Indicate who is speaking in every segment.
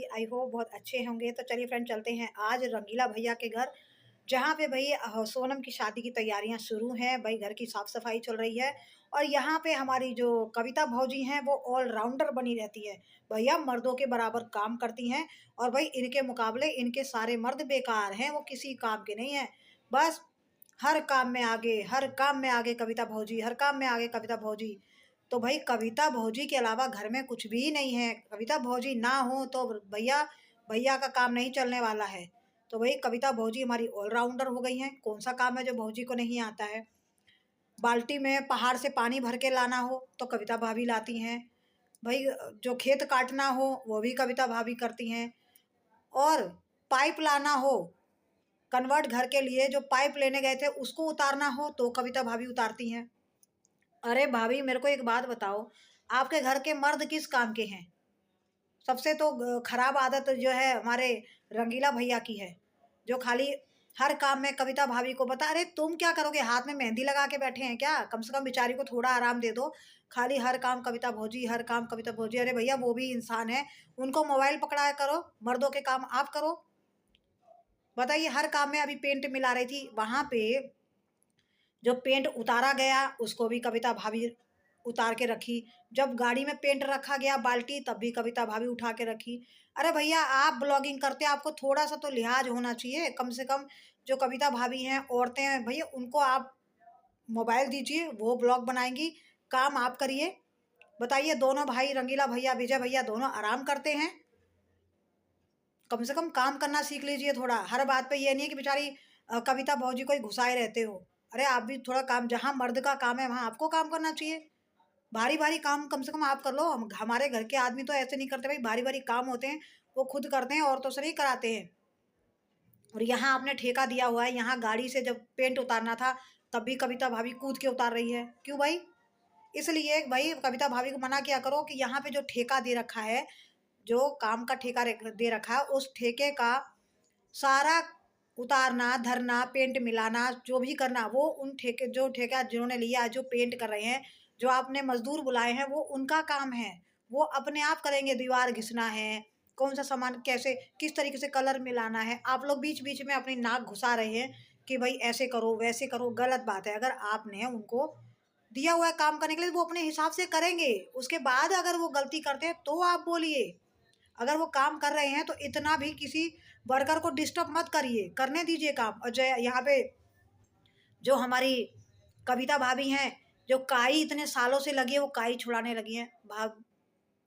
Speaker 1: सभी I hope बहुत अच्छे होंगे। तो चलिए फ्रेंड चलते हैं आज रंगीला भैया के घर, जहाँ पे भई सोनम की शादी की तैयारियां शुरू हैं। भाई घर की साफ सफाई चल रही है और यहाँ पे हमारी जो कविता भौजी हैं वो ऑलराउंडर बनी रहती है। भैया मर्दों के बराबर काम करती हैं और भाई इनके मुकाबले इनके सारे मर्द बेकार हैं, वो किसी काम के नहीं है। बस हर काम में आगे, हर काम में आगे कविता भौजी, हर काम में आगे कविता भौजी। तो भाई कविता भौजी के अलावा घर में कुछ भी नहीं है। कविता भौजी ना हो तो भैया भैया का काम नहीं चलने वाला है। तो भाई कविता भौजी हमारी ऑलराउंडर हो गई हैं। कौन सा काम है जो भौजी को नहीं आता है? बाल्टी में पहाड़ से पानी भर के लाना हो तो कविता भाभी लाती हैं। भाई जो खेत काटना हो वो भी कविता भाभी करती हैं। और पाइप लाना हो, कन्वर्ट घर के लिए जो पाइप लेने गए थे उसको उतारना हो तो कविता भाभी उतारती हैं। अरे भाभी मेरे को एक बात बताओ, आपके घर के मर्द किस काम के हैं? सबसे तो खराब आदत जो है हमारे रंगीला भैया की है, जो खाली हर काम में कविता भाभी को बता। अरे तुम क्या करोगे? हाथ में मेहंदी लगा के बैठे हैं क्या? कम से कम बेचारी को थोड़ा आराम दे दो। खाली हर काम कविता भौजी, हर काम कविता भौजी। अरे भैया वो भी इंसान है, उनको मोबाइल पकड़ाया करो, मर्दों के काम आप करो। बताइए, हर काम में अभी पेंट मिला रही थी वहां पे, जो पेंट उतारा गया उसको भी कविता भाभी उतार के रखी। जब गाड़ी में पेंट रखा गया बाल्टी, तब भी कविता भाभी उठा के रखी। अरे भैया आप ब्लॉगिंग करते हैं, आपको थोड़ा सा तो लिहाज होना चाहिए कम से कम। जो कविता भाभी हैं, औरतें हैं, भैया उनको आप मोबाइल दीजिए, वो ब्लॉग बनाएंगी, काम आप करिए। बताइए, दोनों भाई रंगीला भैया विजय भैया दोनों आराम करते हैं, कम से कम काम करना सीख लीजिए थोड़ा। हर बात पे ये नहीं है कि बेचारी कविता भौजी को ही घुसाए रहते हो। अरे आप भी थोड़ा काम, जहाँ मर्द का काम है वहां आपको काम करना चाहिए। भारी भारी काम कम से कम आप कर लो। हमारे घर के आदमी तो ऐसे नहीं करते भाई, भारी भारी काम होते हैं वो खुद करते हैं, औरतों से नहीं कराते हैं। और यहाँ आपने ठेका दिया हुआ है, यहाँ गाड़ी से जब पेंट उतारना था तब भी कविता भाभी कूद के उतार रही है। क्यों भाई? इसलिए भाई कविता भाभी को मना किया करो कि यहाँ पे जो ठेका दे रखा है, जो काम का ठेका दे रखा है, उस ठेके का सारा उतारना, धरना, पेंट मिलाना, जो भी करना वो उन ठेके, जो ठेका जिन्होंने लिया, जो पेंट कर रहे हैं, जो आपने मजदूर बुलाए हैं, वो उनका काम है। वो अपने आप करेंगे। दीवार घिसना है, कौन सा सामान कैसे किस तरीके से कलर मिलाना है। आप लोग बीच बीच में अपनी नाक घुसा रहे हैं कि भाई ऐसे करो वैसे करो। गलत बात है। अगर आपने उनको दिया हुआ है काम करने के लिए, वो अपने हिसाब से करेंगे। उसके बाद अगर वो गलती करते हैं तो आप बोलिए। अगर वो काम कर रहे हैं तो इतना भी किसी वर्कर को डिस्टर्ब मत करिए, करने दीजिए काम। और जो यहाँ पे जो हमारी कविता भाभी हैं, जो काई इतने सालों से लगी है, वो काई छुड़ाने लगी हैं। भाग,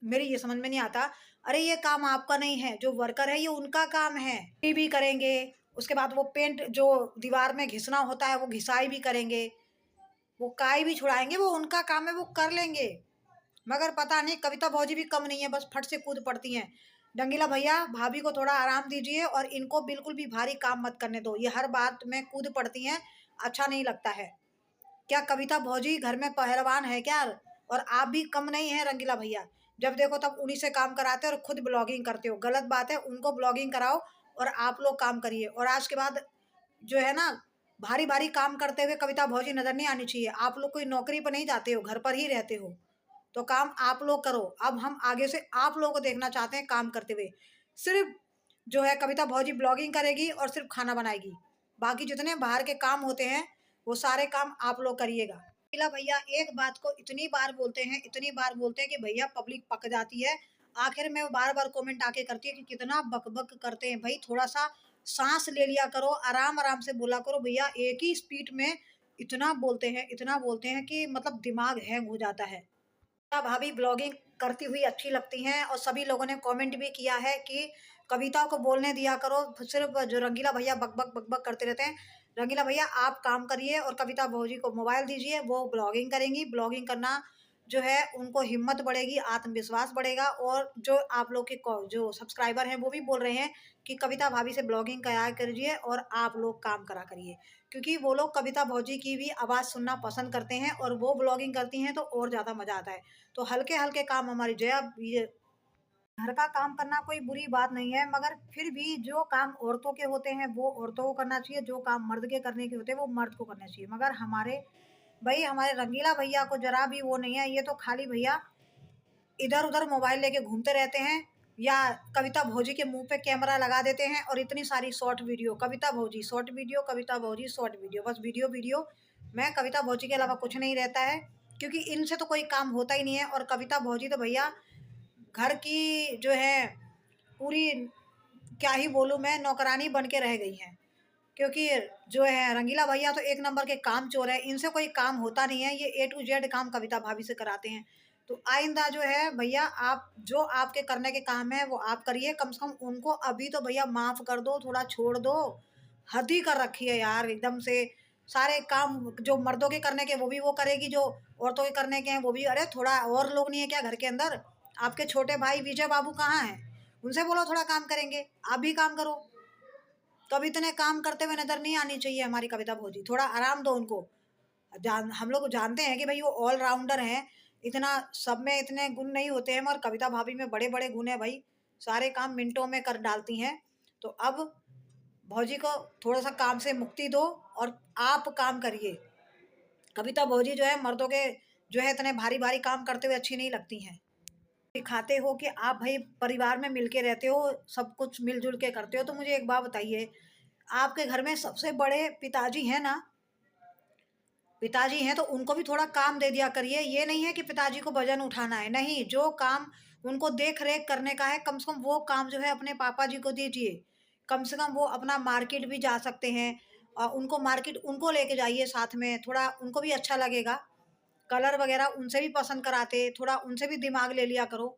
Speaker 1: मेरी ये समझ में नहीं आता। अरे ये काम आपका नहीं है, जो वर्कर है ये उनका काम है। ये भी करेंगे, उसके बाद वो पेंट जो दीवार में घिसना होता है वो घिसाई भी करेंगे, वो काई भी छुड़ाएंगे, वो उनका काम है, वो कर लेंगे। मगर पता नहीं कविता भौजी भी कम नहीं है, बस फट से कूद पड़ती हैं। रंगीला भैया भाभी को थोड़ा आराम दीजिए और इनको बिल्कुल भी भारी काम मत करने दो। ये हर बात में कूद पड़ती हैं, अच्छा नहीं लगता है। क्या कविता भौजी घर में पहलवान है क्या? और आप भी कम नहीं है रंगीला भैया, जब देखो तब उन्हीं से काम कराते हो और खुद ब्लॉगिंग करते हो। गलत बात है, उनको ब्लॉगिंग कराओ और आप लोग काम करिए। और आज के बाद जो है ना, भारी भारी काम करते हुए कविता भौजी नजर नहीं आनी चाहिए। आप लोग कोई नौकरी पर नहीं जाते हो, घर पर ही रहते हो, तो काम आप लोग करो। अब हम आगे से आप लोगों को देखना चाहते हैं काम करते हुए। सिर्फ जो है कविता भौजी ब्लॉगिंग करेगी और सिर्फ खाना बनाएगी, बाकी जितने बाहर के काम होते हैं वो सारे काम आप लोग करिएगा। नीला भैया एक बात को इतनी बार बोलते हैं, इतनी बार बोलते हैं कि भैया पब्लिक पक जाती है। आखिर में वो बार बार कमेंट आके करती है कि कितना बक बक करते हैं। भाई थोड़ा सा सांस ले लिया करो, आराम आराम से बोला करो। भैया एक ही स्पीड में इतना बोलते हैं, इतना बोलते हैं कि मतलब दिमाग हैंग हो जाता है। भाभी ब्लॉगिंग करती हुई अच्छी लगती हैं और सभी लोगों ने कमेंट भी किया है कि कविता को बोलने दिया करो। सिर्फ जो रंगीला भैया बक बक बक बक करते रहते हैं। रंगीला भैया आप काम करिए और कविता भौजी को मोबाइल दीजिए, वो ब्लॉगिंग करेंगी। ब्लॉगिंग करना जो है उनको हिम्मत बढ़ेगी, आत्मविश्वास बढ़ेगा। और जो आप लोग के जो सब्सक्राइबर हैं वो भी बोल रहे हैं कि कविता भाभी से ब्लॉगिंग कराया करिए और आप लोग काम करा करिए, क्योंकि वो लोग कविता भौजी की भी आवाज़ सुनना पसंद करते हैं और वो ब्लॉगिंग करती हैं तो और ज़्यादा मज़ा आता है। तो हल्के हल्के काम हमारी जया, ये घर का काम करना कोई बुरी बात नहीं है, मगर फिर भी जो काम औरतों के होते हैं वो औरतों को करना चाहिए, जो काम मर्द के करने के होते हैं वो मर्द को करना चाहिए। मगर हमारे भाई हमारे रंगीला भैया को जरा भी वो नहीं है। ये तो खाली भैया इधर उधर मोबाइल लेके घूमते रहते हैं या कविता भौजी के मुंह पे कैमरा लगा देते हैं और इतनी सारी शॉर्ट वीडियो, कविता भौजी शॉर्ट वीडियो, कविता भौजी शॉर्ट वीडियो, बस वीडियो वीडियो में कविता भौजी के अलावा कुछ नहीं रहता है, क्योंकि इनसे तो कोई काम होता ही नहीं है। और कविता भौजी तो भैया घर की जो है पूरी, क्या ही बोलूँ मैं, नौकरानी बन के रह गई हैं। क्योंकि जो है रंगीला भैया तो एक नंबर के काम चोर है, इनसे कोई काम होता नहीं है, ये ए टू जेड काम कविता भाभी से कराते हैं। तो आइंदा जो है भैया, आप जो आपके करने के काम है वो आप करिए, कम से कम उनको अभी तो भैया माफ कर दो, थोड़ा छोड़ दो। हद ही कर रखी है यार एकदम से। सारे काम जो मर्दों के करने के वो भी वो करेगी, जो औरतों के करने के हैं वो भी। अरे थोड़ा और लोग नहीं है क्या घर के अंदर? आपके छोटे भाई विजय बाबू कहाँ हैं? उनसे बोलो थोड़ा काम करेंगे, आप भी काम करो। तो अब इतने काम करते हुए नजर नहीं आनी चाहिए हमारी कविता भौजी, थोड़ा आराम दो उनको। हम लोग जानते हैं कि भाई वो ऑलराउंडर हैं, इतना सब में इतने गुण नहीं होते हैं, मगर कविता भाभी में बड़े बड़े गुण है भाई, सारे काम मिनटों में कर डालती हैं। तो अब भौजी को थोड़ा सा काम से मुक्ति दो और आप काम करिए। कविता भौजी जो है मर्दों के जो है इतने भारी भारी काम करते हुए अच्छी नहीं लगती हैं। दिखाते हो कि आप भाई परिवार में मिलके रहते हो, सब कुछ मिलजुल के करते हो। तो मुझे एक बात बताइए, आपके घर में सबसे बड़े पिताजी हैं ना? पिताजी हैं तो उनको भी थोड़ा काम दे दिया करिए। ये नहीं है कि पिताजी को वजन उठाना है, नहीं, जो काम उनको देख रेख करने का है कम से कम वो काम जो है अपने पापा जी को दीजिए। कम से कम वो अपना मार्केट भी जा सकते हैं, और उनको मार्केट उनको लेके जाइए साथ में, थोड़ा उनको भी अच्छा लगेगा। कलर वगैरह उनसे भी पसंद कराते, थोड़ा उनसे भी दिमाग ले लिया करो।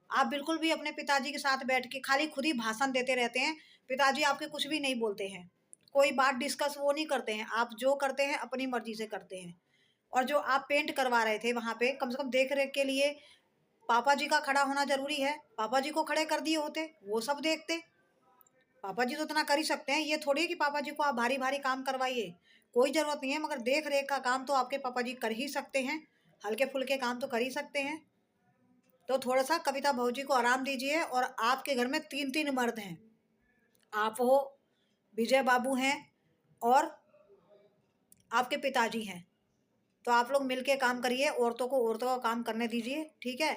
Speaker 1: आप बिल्कुल भी अपने पिताजी के साथ बैठ के खाली खुद ही भाषण देते रहते हैं, पिताजी आपके कुछ भी नहीं बोलते हैं, कोई बात डिस्कस वो नहीं करते हैं, आप जो करते हैं अपनी मर्जी से करते हैं। और जो आप पेंट करवा रहे थे वहाँ पे, कम से कम देख रेख के लिए पापा जी का खड़ा होना जरूरी है, पापा जी को खड़े कर दिए होते, वो सब देखते। पापा जी तो इतना कर ही सकते हैं, ये थोड़ी है कि पापा जी को आप भारी भारी काम करवाइए, कोई जरूरत नहीं है, मगर देख रेख का काम तो आपके पापा जी कर ही सकते हैं, हल्के फुल्के काम तो कर ही सकते हैं। तो थोड़ा सा कविता भौजी को आराम दीजिए। और आपके घर में तीन तीन मर्द हैं, आप हो, विजय बाबू हैं, और आपके पिताजी हैं। तो आप लोग मिलके काम करिए, औरतों को औरतों का काम करने दीजिए, ठीक है?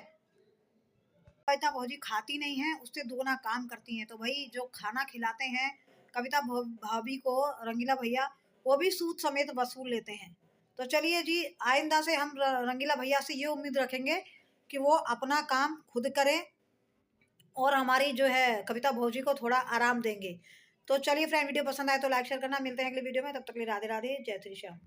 Speaker 1: कविता भौजी खाती नहीं है, उससे दोगुना काम करती हैं। तो भाई जो खाना खिलाते हैं कविता भाभी को रंगीला भैया, वो भी सूद समेत वसूल लेते हैं। तो चलिए जी, आइंदा से हम रंगीला भैया से ये उम्मीद रखेंगे कि वो अपना काम खुद करें और हमारी जो है कविता भौजी को थोड़ा आराम देंगे। तो चलिए फ्रेंड, वीडियो पसंद आए तो लाइक शेयर करना, मिलते हैं अगले वीडियो में, तब तक के लिए राधे राधे, जय श्री श्याम।